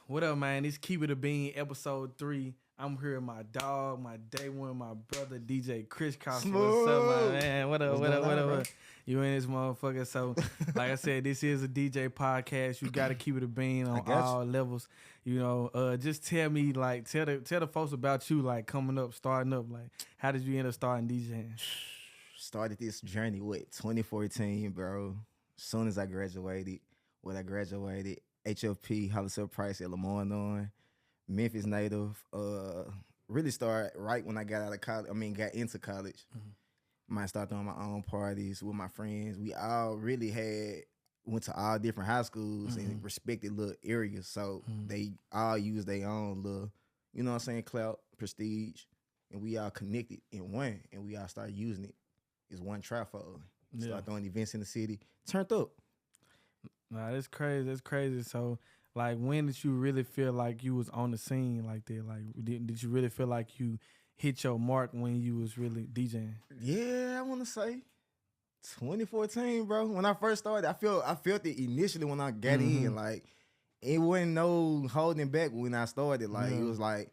What up, man? It's Keep It a Bean, episode 3. I'm here with my dog, my day one, my brother, DJ Chris Costa. What's up, my Smooth. man? What up, What's what up, going what on, up, bro? what up? You in this motherfucker. So, like I said, this is a DJ podcast. You got to keep it a bean on got you. all levels. You know, just tell me, like, tell the folks about you, like, coming up, starting up. Like, how did you end up starting DJing? Started this journey with 2014, bro. Soon as I graduated, HFP, Hollister Price at Lamont on, Memphis native. Really started right when I got out of college. Got into college. Might start throwing my own parties with my friends. We all really went to all different high schools and respected little areas. So they all use their own little, you know what I'm saying, clout, prestige. And we all connected in one, and we all started using it. It's one trifold. Yeah. Start throwing events in the city. Turned up. Nah, that's crazy. That's crazy. So, like, when did you really feel like you was on the scene like that? Like, did you really feel like you hit your mark when you was really DJing? Yeah, I want to say 2014, bro. When I first started, I felt it initially when I got in. Like, it wasn't no holding back when I started. Like, it was like,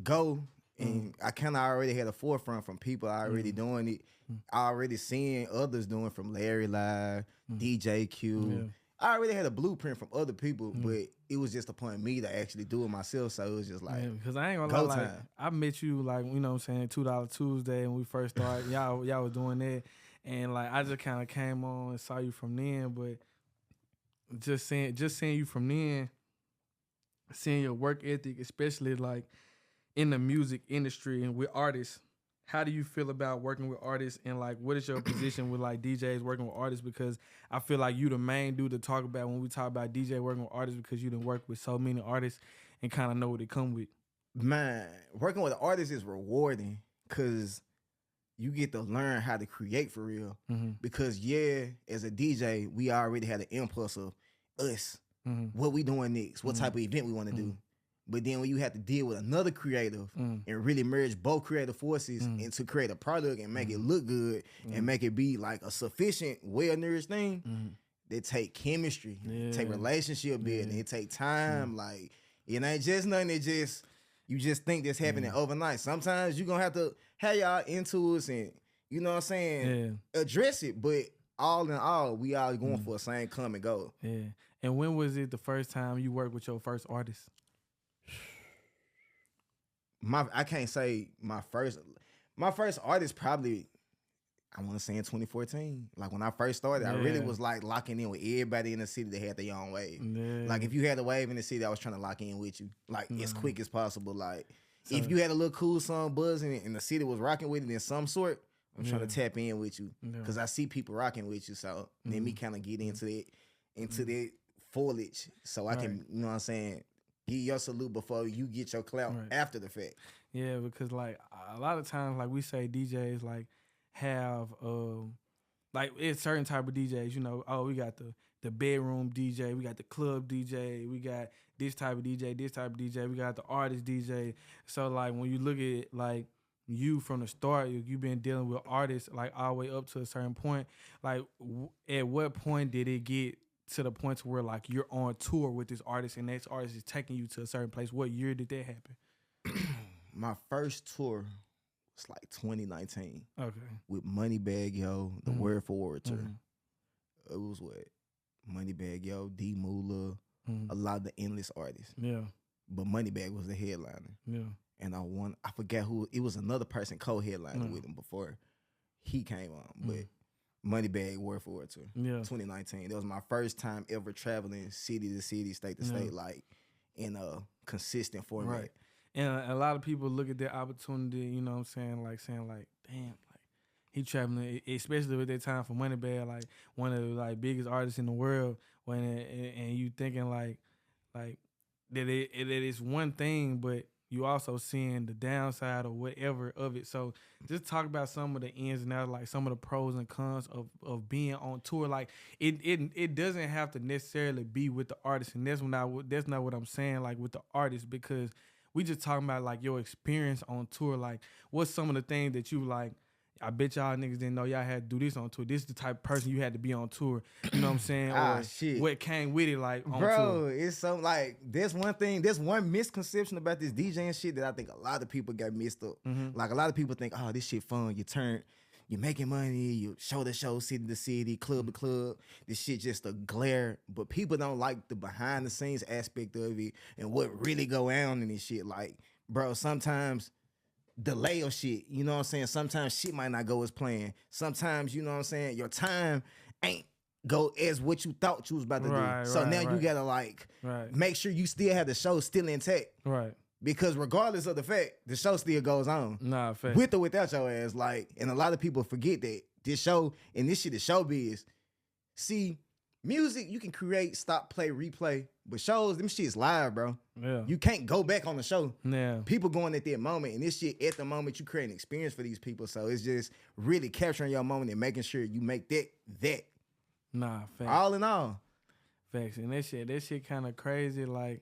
go. And I kind of already had a forefront from people already doing it. I already seeing others doing from Larry Live, DJ Q. Yeah. I already had a blueprint from other people, but it was just upon me to actually do it myself. So it was just like, Because I ain't gonna go lie, like, time. I met you, like, you know what I'm saying, $2 Tuesday when we first started. y'all was doing that. And, like, I just kind of came on and saw you from then. But just seeing you from then, seeing your work ethic, especially, like, in the music industry and with artists, how do you feel about working with artists, and like what is your position with like DJs working with artists? Because I feel like you the main dude to talk about when we talk about DJ working with artists, because you done work with so many artists and kind of know what they come with. Man, working with artists is rewarding because you get to learn how to create for real. Because as a DJ, we already had an impulse of us, what we doing next, what type of event we want to do. But then when you have to deal with another creative and really merge both creative forces and to create a product and make it look good and make it be like a sufficient, well-nourished thing, they take chemistry, take relationship building, it take time. Like, it ain't just nothing that you just think that's happening overnight. Sometimes you're going to have to have y'all into us and, you know what I'm saying, address it. But all in all, we all going for the same common goal. Yeah. And when was it the first time you worked with your first artist? I can't say my first artist probably, I want to say in 2014. Like when I first started, I really was like locking in with everybody in the city that had their own wave. Like if you had a wave in the city, I was trying to lock in with you like as quick as possible. Like if you had a little cool song buzzing and the city was rocking with it in some sort, I'm trying to tap in with you because I see people rocking with you. So let me kind of get into that foliage so I can, you know what I'm saying, give your salute before you get your clout after the fact. Yeah, because like a lot of times, like we say DJs like have like it's certain type of DJs, you know, we got the bedroom DJ, we got the club DJ, we got this type of DJ, we got the artist DJ. So like when you look at like you from the start, you've been dealing with artists like all the way up to a certain point. Like at what point did it get to the point where like you're on tour with this artist and this artist is taking you to a certain place? What year did that happen? My first tour was like 2019. Okay. With Moneybag Yo, the Word for Orator. It was what? Moneybag Yo, D Moolah, a lot of the endless artists. Yeah. But Moneybag was the headliner. Yeah. And I forget who, it was another person co-headliner with him before he came on. But Moneybag Word for Orator. Yeah. 2019. That was my first time ever traveling city to city, state to state, like in a consistent format. Right. And a lot of people look at that opportunity, you know what I'm saying, like damn, like he traveling, especially with that time for Moneybag, like one of the like biggest artists in the world. And you thinking like that it's one thing, but you also seeing the downside or whatever of it. So just talk about some of the ins and outs, like some of the pros and cons of being on tour. Like it doesn't have to necessarily be with the artist, and that's not what I'm saying. Like with the artist, because we just talking about like your experience on tour. Like what's some of the things that you like? I bet y'all niggas didn't know y'all had to do this on tour. This is the type of person you had to be on tour. You know what I'm saying? Or shit. what came with it, like, on Bro, tour. it's so like there's one misconception about this DJing shit that I think a lot of people got messed up. Like a lot of people think, oh, this shit fun. You're making money, you show to show, city to city, club to club. This shit just a glare. But people don't like the behind the scenes aspect of it and what really go on in this shit. Like, bro, sometimes delay of shit, you know what I'm saying? Sometimes shit might not go as planned. Sometimes, you know what I'm saying, your time ain't go as what you thought you was about to do. So now you gotta like make sure you still have the show still intact. Right. Because regardless of the fact, the show still goes on. Nah, fact. With or without your ass. Like, and a lot of people forget that this show and this shit is showbiz. See, music, you can create, stop, play, replay. But shows, them shit's live, bro. Yeah. You can't go back on the show. Yeah. People going at that moment, and this shit at the moment, you create an experience for these people. So it's just really capturing your moment and making sure you make that. Nah, facts. All in all. Facts. And that shit kind of crazy, like,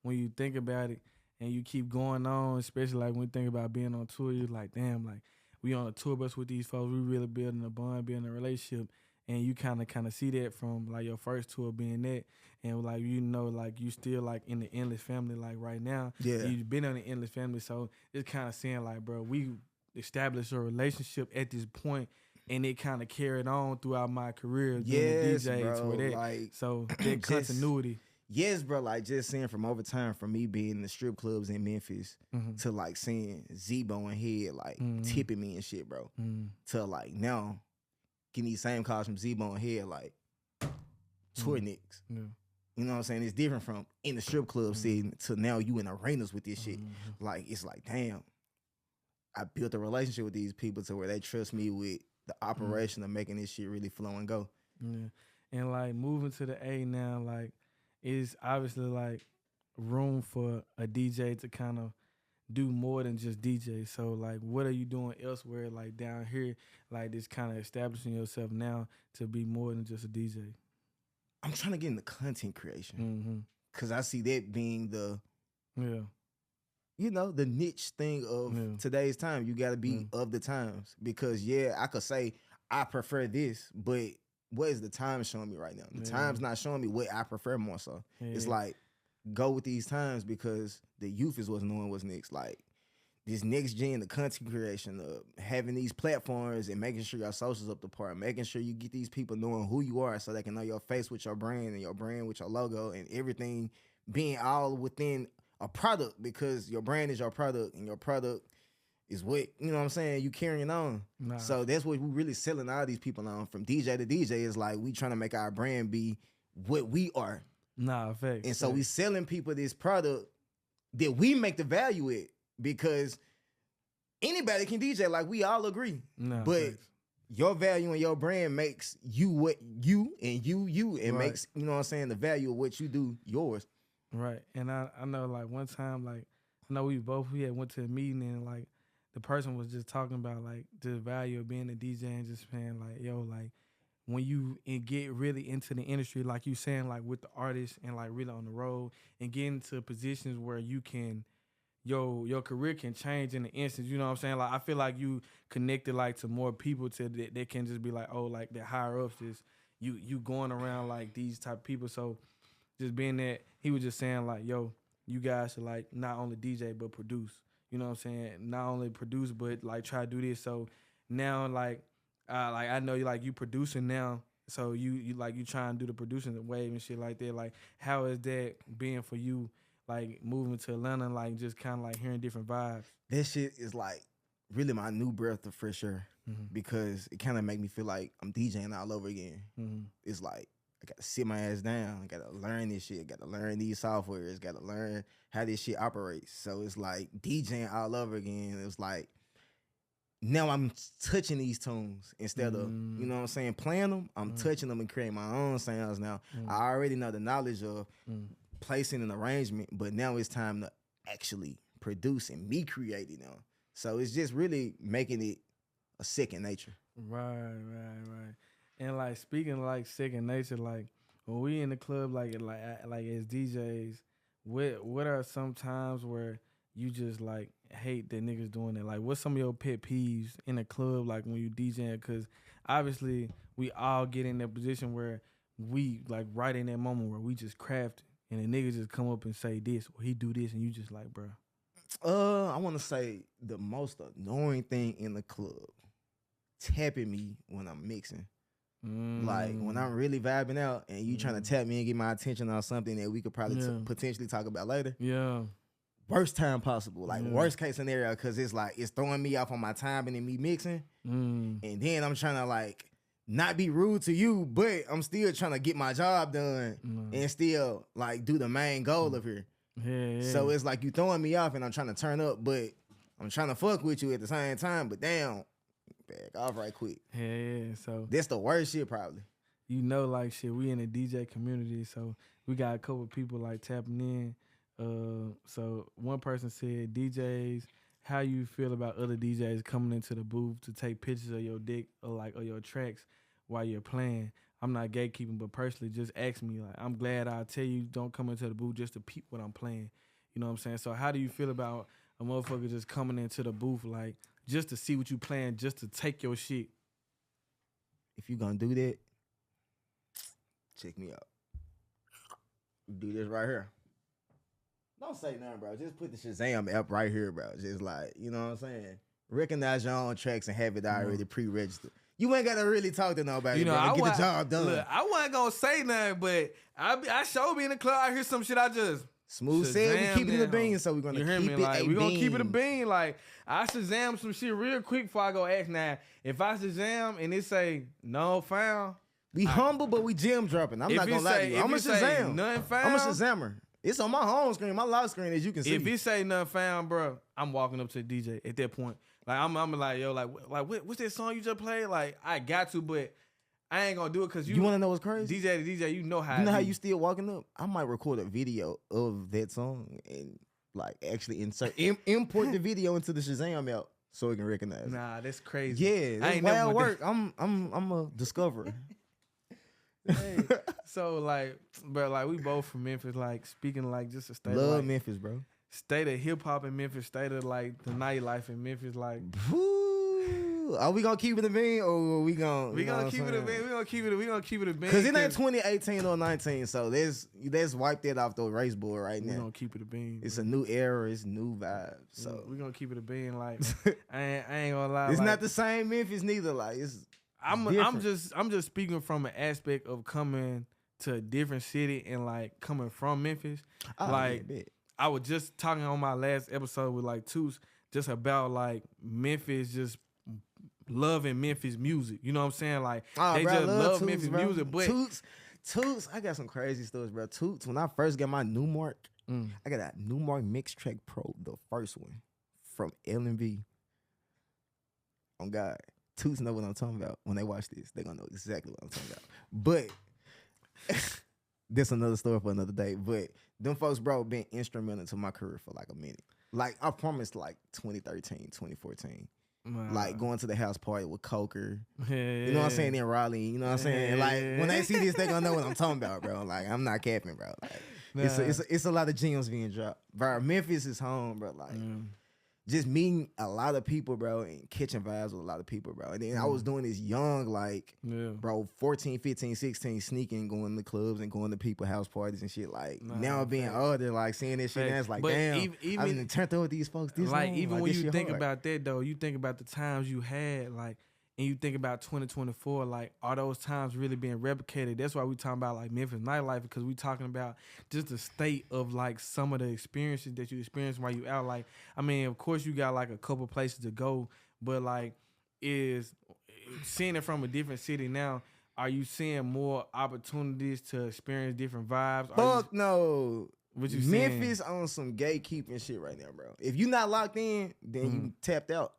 when you think about it and you keep going on, especially like when you think about being on tour, you're like, damn, like, we on a tour bus with these folks, we really building a bond, building a relationship. And you kind of see that from, like, your first tour being that. And, like, you know, like, you still, like, in the Endless family, like, right now. Yeah. You've been in the Endless family. So it's kind of saying, like, bro, we established a relationship at this point, and it kind of carried on throughout my career being a DJ bro, to that. like, so that continuity. Yes, bro, like, just seeing from over time, from me being in the strip clubs in Memphis to, like, seeing Z-Bo and Head, like, tipping me and shit, bro. To, like, now getting these same calls from Z-Bo and Head, like, tour niggas. Yeah. You know what I'm saying? It's different from in the strip club scene to now you in arenas with this shit. Like, it's like, damn, I built a relationship with these people to where they trust me with the operation of making this shit really flow and go. Yeah. And, like, moving to the A now, like, it's obviously, like, room for a DJ to kind of do more than just DJ. So, like, what are you doing elsewhere, like, down here, like, this kind of establishing yourself now to be more than just a DJ? I'm trying to get into content creation because I see that being the, you know, the niche thing of today's time. You got to be of the times because, I could say I prefer this, but what is the time showing me right now? The time's not showing me what I prefer more so. It's like, go with these times because the youth is what's knowing what's next. Like, this next gen, the content creation, having these platforms and making sure your socials up to par, making sure you get these people knowing who you are so they can know your face with your brand and your brand with your logo and everything being all within a product because your brand is your product and your product is what, you know what I'm saying, you carrying on. Nah. So that's what we really selling all these people on. From DJ to DJ is like we trying to make our brand be what we are. Nah, facts. And so we selling people this product that we make the value with. Because anybody can DJ, like we all agree. No, but your value and your brand makes you what you and you and makes, you know what I'm saying, the value of what you do yours. Right. And I know like one time, like, I know we had went to a meeting and like the person was just talking about like the value of being a DJ and just saying like, yo, like when you get really into the industry, like you saying, like with the artists and like really on the road and get into positions where you can, your career can change in an instant. You know what I'm saying? Like I feel like you connected like to more people to that they can just be like, oh, like the higher ups is you going around like these type of people. So just being that, he was just saying like, yo, you guys should like not only DJ but produce. You know what I'm saying? Not only produce but like try to do this. So now like I know you producing now. So you trying to do the producing wave and shit like that. Like how is that being for you? Like moving to Atlanta and like just kind of like hearing different vibes. That shit is like really my new breath of fresh air because it kind of make me feel like I'm DJing all over again. It's like I got to sit my ass down. I got to learn this shit. I got to learn these softwares. Got to learn how this shit operates. So it's like DJing all over again. It's like now I'm touching these tunes instead of, you know what I'm saying, playing them. I'm touching them and creating my own sounds now. I already know the knowledge of placing an arrangement, but now it's time to actually produce and me creating them. So it's just really making it a second nature. Right. And like speaking of like second nature, like when we in the club, like as DJs, what are some times where you just like hate that niggas doing it? Like, what's some of your pet peeves in a club, like when you DJing? Because obviously we all get in that position where we like right in that moment where we just craft it, and the niggas just come up and say this or he do this, and you just like, bro. I want to say the most annoying thing in the club, tapping me when I'm mixing. Like when I'm really vibing out and you trying to tap me and get my attention on something that we could probably potentially talk about later. Yeah. Worst time possible, like worst case scenario, because it's like it's throwing me off on my timing and me mixing, and then I'm trying to like not be rude to you, but I'm still trying to get my job done and still like do the main goal of here. Yeah. So it's like you throwing me off and I'm trying to turn up, but I'm trying to fuck with you at the same time. But damn, back off right quick. Yeah. So that's the worst shit probably. You know, like shit, we in the DJ community, so we got a couple people like tapping in. So one person said, DJs, how you feel about other DJs coming into the booth to take pictures of your dick or your tracks while you're playing? I'm not gatekeeping, but personally, just ask me. Like, I'm glad I'll tell you don't come into the booth just to peep what I'm playing. You know what I'm saying? So how do you feel about a motherfucker just coming into the booth like just to see what you playing, just to take your shit? If you gonna do that, check me out. Do this right here. Don't say nothing, bro. Just put the Shazam app right here, bro. Just like, you know what I'm saying? Recognize your own tracks and have it already pre-registered. You ain't gotta really talk to nobody, bro. Get the job done. Look, I wasn't gonna say nothing, but I sure be in the club. I hear some shit. I just smooth said we keep it a bean, so we're gonna keep it a bean. We gonna keep it a bean. Like I Shazam some shit real quick before I go ask. Now, if I Shazam and it say no found, we humble, but we gem dropping. I'm not gonna lie to you. I'm a Shazam. Nothing found. I'm a Shazammer. It's on my home screen, my lock screen, as you can see. If it say nothing found, bro, I'm walking up to the DJ at that point. Like I'm like, yo, like what's that song you just played? Like I got to, but I ain't gonna do it because you want to know what's crazy? DJ to DJ, you know how. You know how you still walking up? I might record a video of that song and like actually import the video into the Shazam app so it can recognize. Nah, that's crazy. Yeah, that's wild work. I'm a discoverer. Hey, so like, bro, like we both from Memphis. Like speaking like just a state. Love Memphis, bro. State of hip hop in Memphis, state of like the nightlife in Memphis, like. Are we gonna keep it a bean or we gonna? We gonna keep it a bean. We gonna keep it a bean. Cause it ain't 2018 or 19, so let's wipe that off the race board right now. We gonna keep it a bean. It's a new era. It's new vibes. So we gonna keep it a bean. Like I ain't gonna lie. It's like, not the same Memphis neither. Like it's. I'm just speaking from an aspect of coming to a different city and like coming from Memphis. Like I was just talking on my last episode with like Toots just about like Memphis just loving Memphis music. You know what I'm saying? Like they just love Toots, Memphis music. But Toots, I got some crazy stories, bro. Toots, when I first got my Newmark, I got a Newmark Mix Track Pro, the first one from L&B. On God. Toots know what I'm talking about. When they watch this, they're gonna know exactly what I'm talking about. But that's another story for another day. But them folks, bro, been instrumental to my career for like a minute. Like I promised like 2013, 2014. Like going to the house party with Coker. You know what I'm saying? In Raleigh. You know what I'm saying? Like when they see this, they gonna know what I'm talking about, bro. Like I'm not capping, bro. Like, it's a lot of gems being dropped. Bro, Memphis is home, bro. Like just meeting a lot of people, bro, and catching vibes with a lot of people, bro. And then I was doing this young, like, bro, 14, 15, 16, sneaking, going to clubs and going to people's house parties and shit. Like, now being older, like, seeing this shit, and it's like, but damn, I've been turned over with these folks this like, long. Even like, when you think about that, though, you think about the times you had, like, and you think about 2024, like, are those times really being replicated? That's why we talking about, like, Memphis nightlife, because we talking about just the state of, like, some of the experiences that you experience while you out. Like, I mean, of course, you got, like, a couple places to go, but, like, is seeing it from a different city now, are you seeing more opportunities to experience different vibes? Fuck no. What you Memphis saying? On some gatekeeping shit right now, bro. If you not locked in, then you tapped out.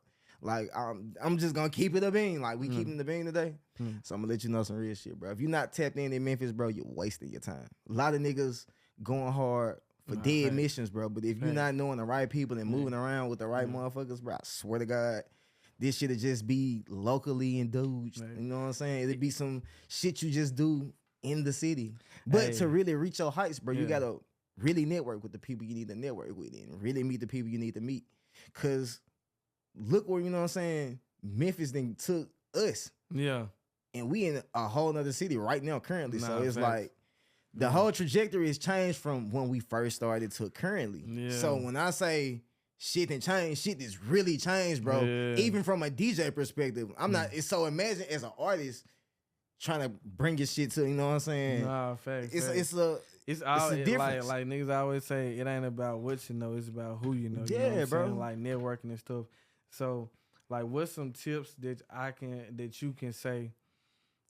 Like, I'm just gonna keep it a bean. Like, we keeping the bean today. So I'm gonna let you know some real shit, bro. If you're not tapped in Memphis, bro, you're wasting your time. A lot of niggas going hard for dead missions, bro. But if you're not knowing the right people and moving around with the right motherfuckers, bro, I swear to God, this shit'll just be locally indulged. You know what I'm saying? It'll be some shit you just do in the city. But to really reach your heights, bro, you gotta really network with the people you need to network with and really meet the people you need to meet. Cause look where, you know what I'm saying, Memphis then took us. Yeah. And we in a whole nother city right now currently. Nah, so it's facts. like the whole trajectory has changed from when we first started to currently. Yeah. So when I say shit done changed, shit has really changed, bro. Yeah. Even from a DJ perspective. I'm not, it's so imagine as an artist trying to bring your shit to, you know what I'm saying? Nah, facts. It's all a difference. like niggas always say it ain't about what you know, it's about who you know. You know what I'm bro. saying? Like networking and stuff. So like what's some tips that you can say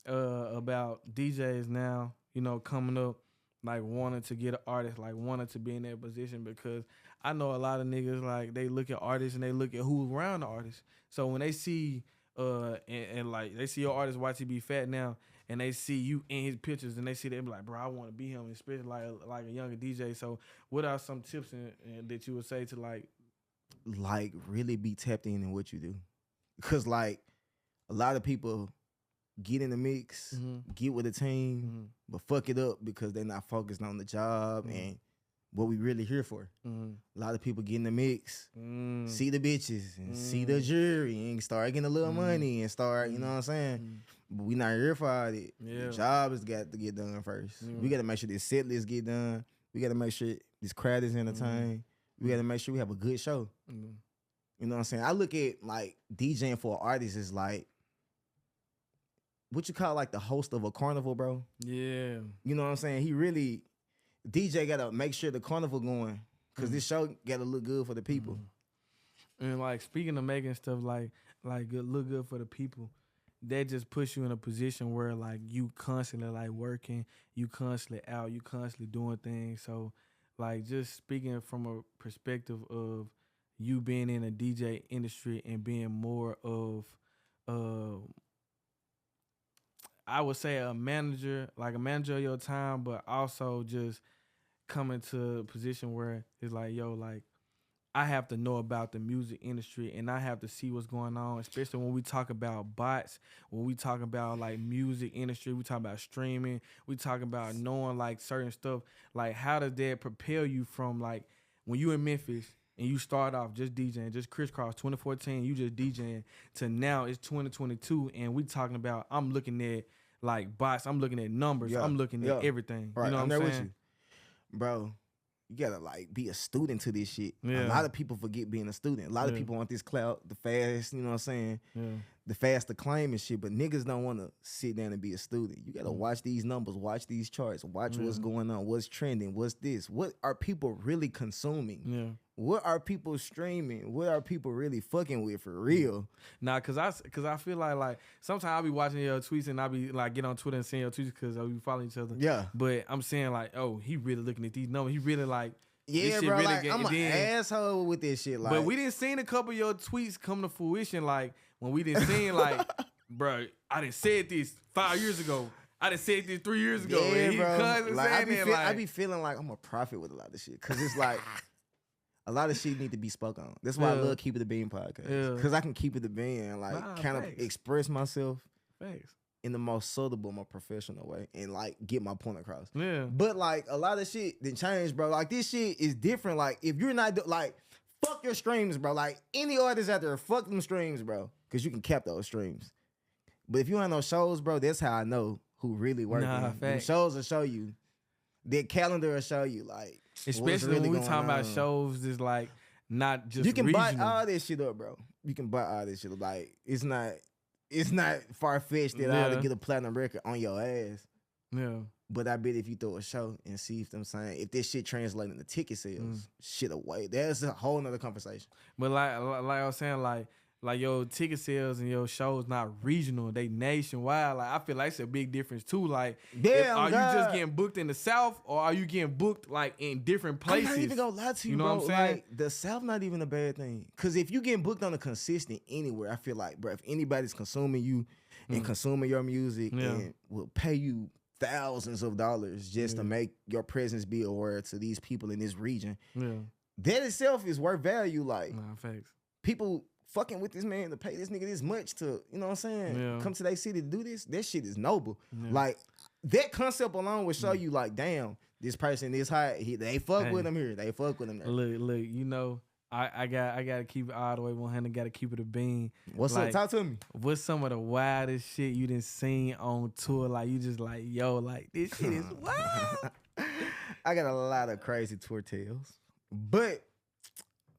about DJs now, you know, coming up, like wanting to get an artist, like wanting to be in that position? Because I know a lot of niggas, like they look at artists and they look at who's around the artist. So when they see and like they see your artist YTB Fatt now, and they see you in his pictures, and they see them like, bro, I want to be him, especially like a younger DJ. So what are some tips that you would say to like really be tapped in what you do? Because like a lot of people get in the mix, get with a team, but fuck it up because they're not focused on the job and what we really here for. A lot of people get in the mix, see the bitches and see the jury and start getting a little money and start, you know what I'm saying? But we not here for all that. Yeah. The job has got to get done first. We got to make sure this set list get done. We got to make sure this crowd is entertained. We got to make sure we have a good show. You know what I'm saying? I look at like DJing for an artist is like what you call like the host of a carnival, bro. Yeah. You know what I'm saying? He really, DJ got to make sure the carnival going because this show got to look good for the people. And like speaking of making stuff like good, look good for the people, that just puts you in a position where like you constantly like working, you constantly out, you constantly doing things. So like just speaking from a perspective of you being in a DJ industry and being more of I would say a manager of your time, but also just coming to a position where it's like, yo, like I have to know about the music industry and I have to see what's going on, especially when we talk about bots, when we talk about like music industry, we talk about streaming, we talk about knowing like certain stuff. Like how does that propel you from like when you in Memphis and you start off just DJing, just crisscross 2014, you just DJing to now it's 2022 and we talking about, I'm looking at like bots, I'm looking at numbers, I'm looking at everything. Right. You know what I'm saying? With you. Bro, you gotta like be a student to this shit. Yeah. A lot of people forget being a student. A lot of people want this clout, the fast, you know what I'm saying? Yeah. The fast acclaim and shit, but niggas don't want to sit down and be a student. You gotta watch these numbers, watch these charts, watch what's going on, what's trending, what's this, what are people really consuming? Yeah. What are people streaming? What are people really fucking with for real? Nah, cause I feel like sometimes I'll be watching your tweets and I'll be like get on Twitter and seeing your tweets because we follow each other. Yeah. But I'm saying like, oh, he really looking at these numbers. He really like, yeah, this shit bro. really Like, I'm an asshole with this shit. Like, but we didn't seen a couple of your tweets come to fruition. Like when we didn't seen like, bro, I didn't said this 5 years ago. I done said this 3 years ago. Yeah, and he bro. Like, I be be feeling like I'm a prophet with a lot of shit because it's like. A lot of shit need to be spoken on. That's why I love Keep It the Bean podcast. Because I can keep it the bean and like kind of express myself in the most suitable, more professional way and like get my point across. Yeah. But like a lot of shit didn't change, bro. Like this shit is different. Like if you're not like fuck your streams, bro. Like any artist out there, fuck them streams, bro. Because you can cap those streams. But if you ain't no shows, bro, that's how I know who really working. Them shows will show you. Their calendar will show you like. Especially really when we talking about shows, it's like not just you can regional. Buy all this shit up, bro. You can buy all this shit up. Like it's not far fetched at all to get a platinum record on your ass. Yeah. But I bet if you throw a show and see if this shit translating to ticket sales, shit away. That's a whole nother conversation. But like I was saying, like your ticket sales and your shows not regional, they nationwide. Like I feel like it's a big difference too. Like, are you just getting booked in the South or are you getting booked like in different places? I'm not even gonna lie to you, know bro. What I'm saying? Like the South not even a bad thing. Cause if you getting booked on a consistent anywhere, I feel like, bro, if anybody's consuming you and consuming your music and will pay you thousands of dollars just to make your presence be aware to these people in this region, that itself is worth value. Like, facts. People fucking with this man to pay this nigga this much to, you know what I'm saying? Come to their city to do this. That shit is noble. Like that concept alone will show you like, damn, this person is hot. They fuck with him here. They fuck with him there. Look, you know, I gotta keep it all the way 100. Gotta keep it a bean. What's up? Talk to me. What's some of the wildest shit you done seen on tour? Like you just like, yo, like this shit is wild. I got a lot of crazy tour tales, but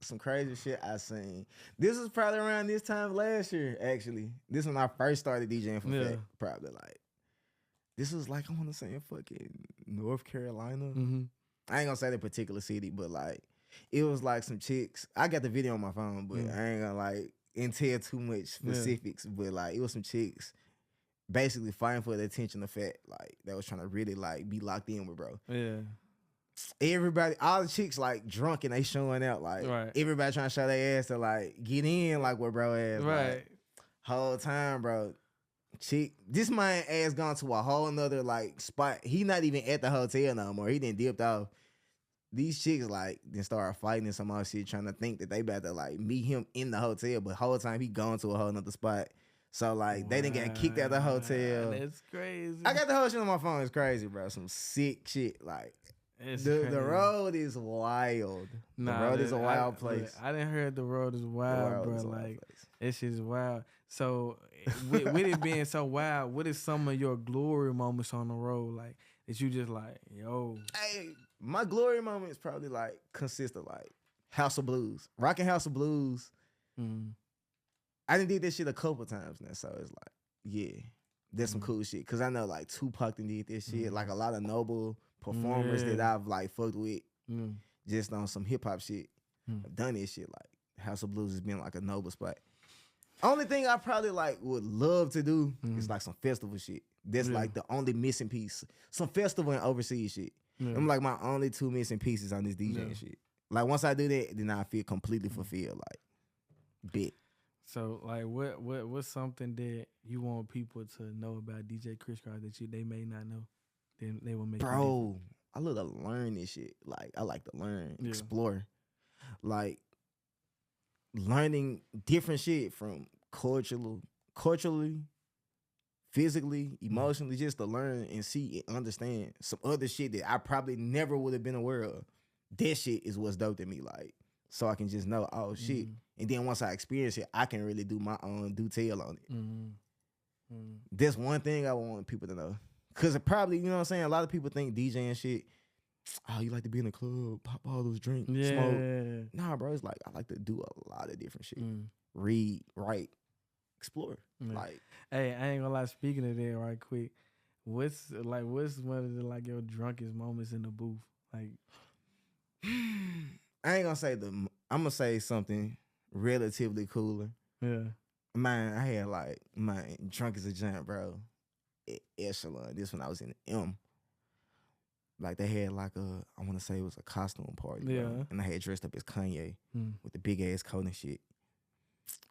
some crazy shit I seen. This was probably around this time last year. Actually, this when I first started DJing for Fatt. Probably like this was like I want to say in fucking North Carolina. Mm-hmm. I ain't gonna say the particular city, but like. It was like some chicks. I got the video on my phone, but I ain't gonna like entail too much specifics. But like, it was some chicks basically fighting for the attention of Fatt. Like, they was trying to really like be locked in with bro. Yeah. Everybody, all the chicks like drunk and they showing out. Like, everybody trying to show their ass to like get in like where bro ass. Right. Like, whole time, bro. This man ass gone to a whole nother like spot. He not even at the hotel no more. He done dipped off. These chicks like then started fighting and some other shit, trying to think that they about to like meet him in the hotel, but the whole time he gone to a whole nother spot. So like they didn't get kicked out of the hotel. That's crazy. I got the whole shit on my phone. It's crazy, bro. Some sick shit. Like the road is wild. The road is a wild place. I didn't hear the road is wild, bro. Like that shit is wild. So with it being so wild, what is some of your glory moments on the road? Like that you just like, yo. Hey. My glory moments probably like consist of like House of Blues, rocking House of Blues. I done did this shit a couple times now, so it's like, yeah, that's some cool shit. Cause I know like Tupac done did this shit, like a lot of notable performers that I've like fucked with, just on some hip hop shit. I've done this shit. Like House of Blues has been like a noble spot. Only thing I probably like would love to do is like some festival shit. That's like the only missing piece. Some festival and overseas shit. I'm like my only two missing pieces on this DJ shit. Like once I do that, then I feel completely fulfilled. Like, bit. So like, what's something that you want people to know about DJ Chris Card that they may not know? Then they will make. Bro, I love to learn this shit. Like I like to learn, explore, like learning different shit from culturally. Physically, emotionally, just to learn and see and understand some other shit that I probably never would have been aware of. That shit is what's dope to me, like, so I can just know, oh, shit. And then once I experience it, I can really do my own detail on it. That's one thing I want people to know. Because it probably, you know what I'm saying, a lot of people think DJing shit, oh, you like to be in the club, pop all those drinks, smoke. Nah, bro, it's like, I like to do a lot of different shit. Read, write, explore. Like, hey, I ain't gonna lie. Speaking of that, right quick, what's one of the like your drunkest moments in the booth? Like, I ain't gonna say I'm gonna say something relatively cooler. Yeah, man, I had like drunk as a giant, bro. At Echelon. This when I was in the M. Like they had like I want to say it was a costume party. Bro. And I had dressed up as Kanye with the big ass coat and shit.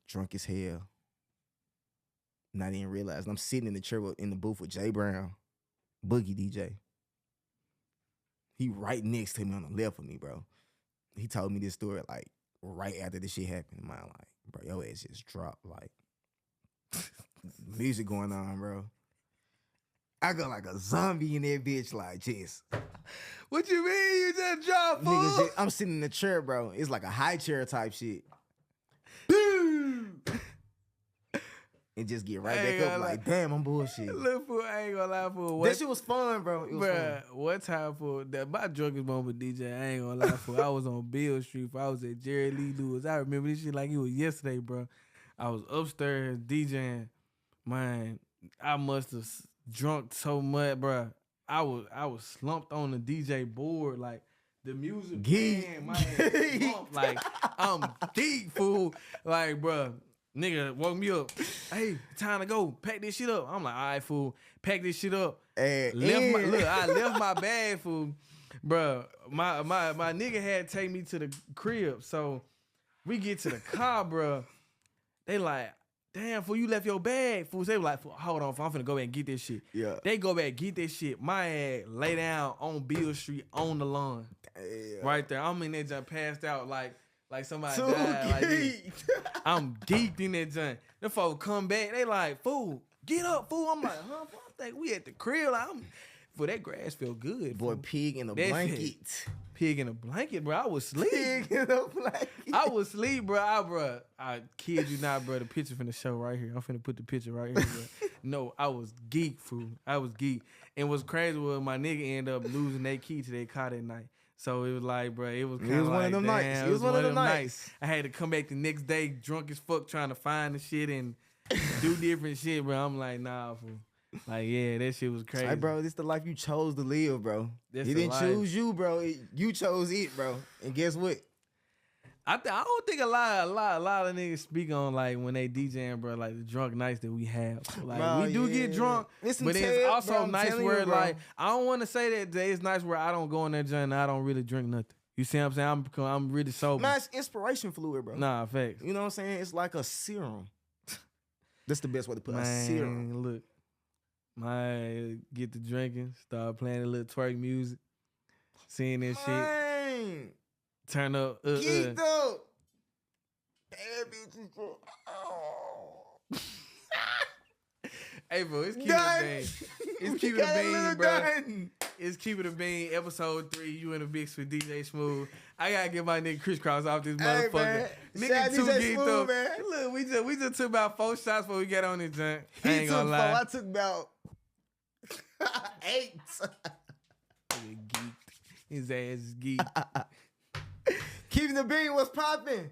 Drunk as hell. And I didn't realize. I'm sitting in the chair in the booth with Jay Brown, Boogie DJ. He right next to me on the left of me, bro. He told me this story like right after this shit happened. Mine like, bro, your ass just dropped. Like, music going on, bro. I go like a zombie in that bitch, like, just. What you mean you just dropped, fool? I'm sitting in the chair, bro. It's like a high chair type shit. Boom! And just get right back up like, damn, I'm bullshit. Look, fool, I ain't gonna lie, fool. That shit was fun, bro. It was fun. What time, fool? My drunkest moment, DJ, I ain't gonna lie, fool. I was on Beale Street, fool. I was at Jerry Lee Lewis. I remember this shit like it was yesterday, bro. I was upstairs DJing. Man, I must have drunk so much, bro. I was slumped on the DJ board, like the music playing, my ass slumped, like I'm deep, fool. Like, bro, nigga woke me up. Hey, time to go. Pack this shit up. I'm like, all right, fool. Pack this shit up. I left my bag, fool. Bro, my nigga had to take me to the crib. So we get to the car, bro. They like, damn, fool, you left your bag, fool. So they were like, hold on, fool, I'm finna go back and get this shit. Yeah. They go back, get this shit. My ass lay down on Beale Street on the lawn. Damn. Right there. I'm in that junk passed out like somebody died. Like this. I'm geeked in that junk. The folks come back, they like, fool, get up, fool. I'm like, huh? I think we at the crib. Like, For that grass felt good. Boy, fool. pig in a That's blanket. Pig in a blanket, bro. I was asleep. Pig in a blanket. I was asleep, bro. I kid you not, bro. The picture finna show right here. I'm finna put the picture right here, bro. No, I was geek, fool. I was geek. And what's crazy was my nigga ended up losing their key to their car that night. So it was like, bro, it was kind of like, one of them nights. damn, It was one of them nights. I had to come back the next day drunk as fuck trying to find the shit and do different shit, bro. I'm like, nah, fool. Like, yeah, that shit was crazy. Like, bro, this the life you chose to live, bro. That's He the didn't life. choose you, bro. You chose it, bro. And guess what? I don't think a lot of niggas speak on like when they DJing, bro, like the drunk nights that we have. Like Bro, we do yeah. get drunk, Listen, but it's Ted, also bro, I'm nice telling where you, bro. like I don't want to say that it's nice where I don't go in that joint and I don't really drink nothing. You see what I'm saying? I'm really sober. Man, it's inspiration fluid, bro. Nah, facts. You know what I'm saying? It's like a serum. That's the best way to put it. A Man, serum. look, get to drinking, start playing a little twerk music, seeing this shit, Man, turn up. geeked up. Bad bitches. Oh. Hey, bro, it's keep Done. it bean. It's We keep it got a bean, little bro. done. It's Keep It a Bean, episode 3. You in the mix with DJ Smooth. I gotta get my nigga crisscross off this Hey, motherfucker. man. Shout Nigga out too DJ geeked Smooth, up. man. Look, we just took about 4 shots before we got on this junk. I He ain't took gonna 4. lie. I took about 8. Nigga geeked. His ass is geeked. Keeping the bean was popping.